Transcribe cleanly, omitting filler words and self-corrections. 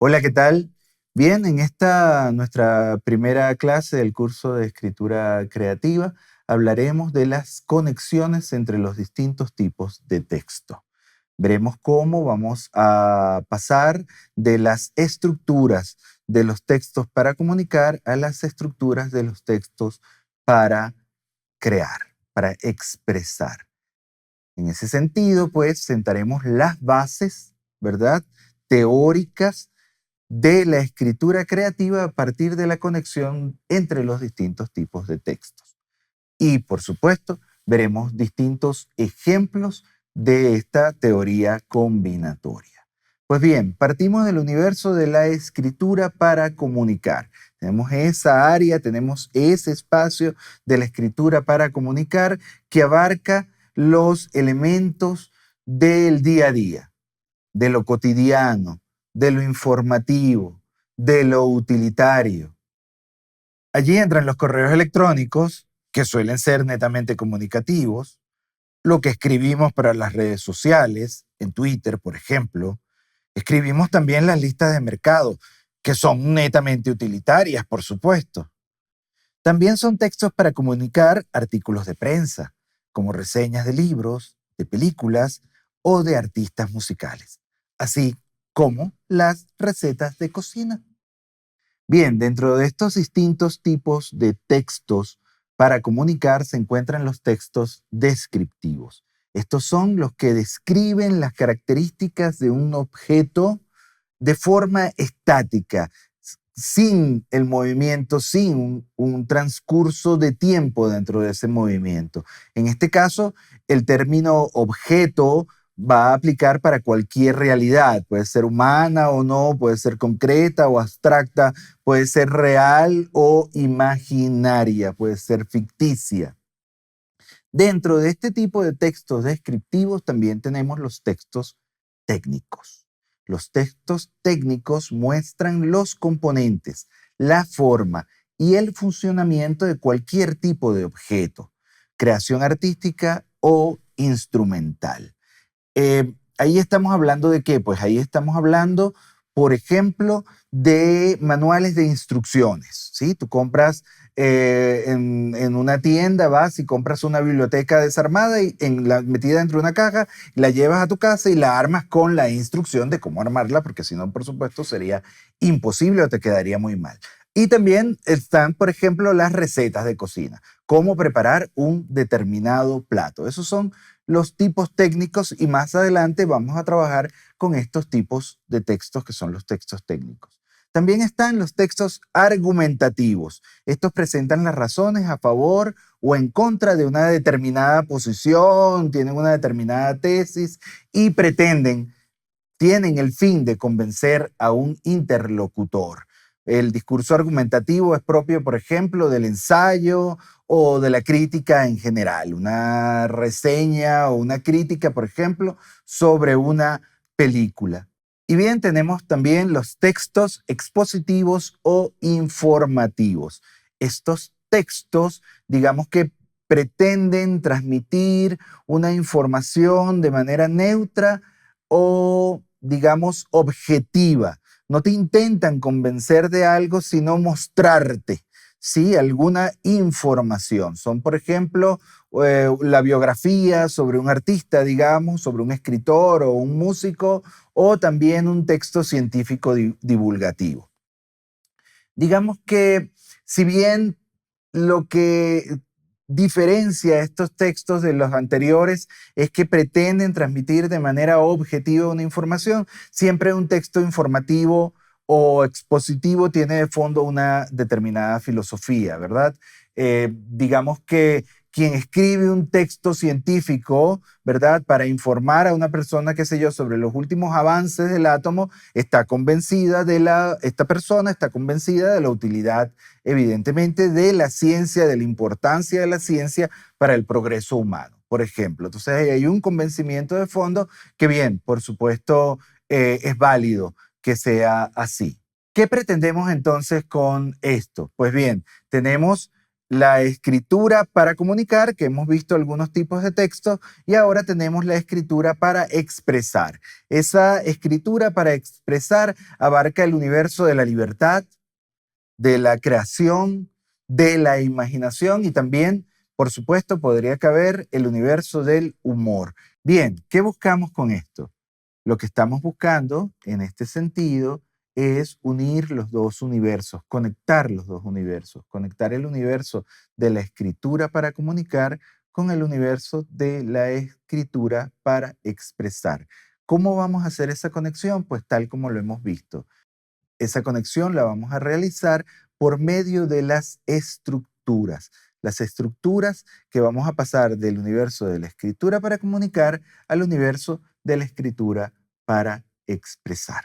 Hola, ¿qué tal? Bien, en esta nuestra primera clase del curso de escritura creativa hablaremos de las conexiones entre los distintos tipos de texto. Veremos cómo vamos a pasar de las estructuras de los textos para comunicar a las estructuras de los textos para crear, para expresar. En ese sentido, pues sentaremos las bases, ¿verdad? Teóricas de la escritura creativa a partir de la conexión entre los distintos tipos de textos. Y, por supuesto, veremos distintos ejemplos de esta teoría combinatoria. Pues bien, partimos del universo de la escritura para comunicar. Tenemos esa área, tenemos ese espacio de la escritura para comunicar que abarca los elementos del día a día, de lo cotidiano, de lo informativo, de lo utilitario. Allí entran los correos electrónicos, que suelen ser netamente comunicativos, lo que escribimos para las redes sociales, en Twitter, por ejemplo. Escribimos también las listas de mercado, que son netamente utilitarias, por supuesto. También son textos para comunicar artículos de prensa, como reseñas de libros, de películas o de artistas musicales, así como las recetas de cocina. Bien, dentro de estos distintos tipos de textos para comunicar se encuentran los textos descriptivos. Estos son los que describen las características de un objeto de forma estática, sin el movimiento, sin un transcurso de tiempo dentro de ese movimiento. En este caso, el término objeto va a aplicar para cualquier realidad. Puede ser humana o no, puede ser concreta o abstracta, puede ser real o imaginaria, puede ser ficticia. Dentro de este tipo de textos descriptivos también tenemos los textos técnicos. Los textos técnicos muestran los componentes, la forma y el funcionamiento de cualquier tipo de objeto, creación artística o instrumental. Ahí estamos hablando de qué? Pues ahí estamos hablando, por ejemplo, de manuales de instrucciones, ¿sí? Tú compras en una tienda, vas y compras una biblioteca desarmada y metida dentro de una caja, la llevas a tu casa y la armas con la instrucción de cómo armarla, porque si no, por supuesto, sería imposible o te quedaría muy mal. Y también están, por ejemplo, las recetas de cocina, cómo preparar un determinado plato. Esos son los tipos técnicos y más adelante vamos a trabajar con estos tipos de textos que son los textos técnicos. También están los textos argumentativos. Estos presentan las razones a favor o en contra de una determinada posición, tienen una determinada tesis y tienen el fin de convencer a un interlocutor. El discurso argumentativo es propio, por ejemplo, del ensayo o de la crítica en general. Una reseña o una crítica, por ejemplo, sobre una película. Y bien, tenemos también los textos expositivos o informativos. Estos textos, digamos que pretenden transmitir una información de manera neutra o, digamos, objetiva. No te intentan convencer de algo, sino mostrarte, ¿sí? Alguna información. Son, por ejemplo, la biografía sobre un artista, digamos, sobre un escritor o un músico, o también un texto científico divulgativo. Digamos que si bien lo que diferencia estos textos de los anteriores es que pretenden transmitir de manera objetiva una información, siempre un texto informativo o expositivo tiene de fondo una determinada filosofía, ¿verdad? Digamos que quien escribe un texto científico, ¿verdad? Para informar a una persona, qué sé yo, sobre los últimos avances del átomo, esta persona está convencida de la utilidad, evidentemente, de la ciencia, de la importancia de la ciencia para el progreso humano, por ejemplo. Entonces hay un convencimiento de fondo que, bien, por supuesto, es válido que sea así. ¿Qué pretendemos entonces con esto? Pues bien, tenemos la escritura para comunicar, que hemos visto algunos tipos de texto, y ahora tenemos la escritura para expresar. Esa escritura para expresar abarca el universo de la libertad, de la creación, de la imaginación y también, por supuesto, podría caber el universo del humor. Bien, ¿qué buscamos con esto? Lo que estamos buscando en este sentido es unir los dos universos, conectar los dos universos, conectar el universo de la escritura para comunicar con el universo de la escritura para expresar. ¿Cómo vamos a hacer esa conexión? Pues tal como lo hemos visto. Esa conexión la vamos a realizar por medio de las estructuras que vamos a pasar del universo de la escritura para comunicar al universo de la escritura para expresar.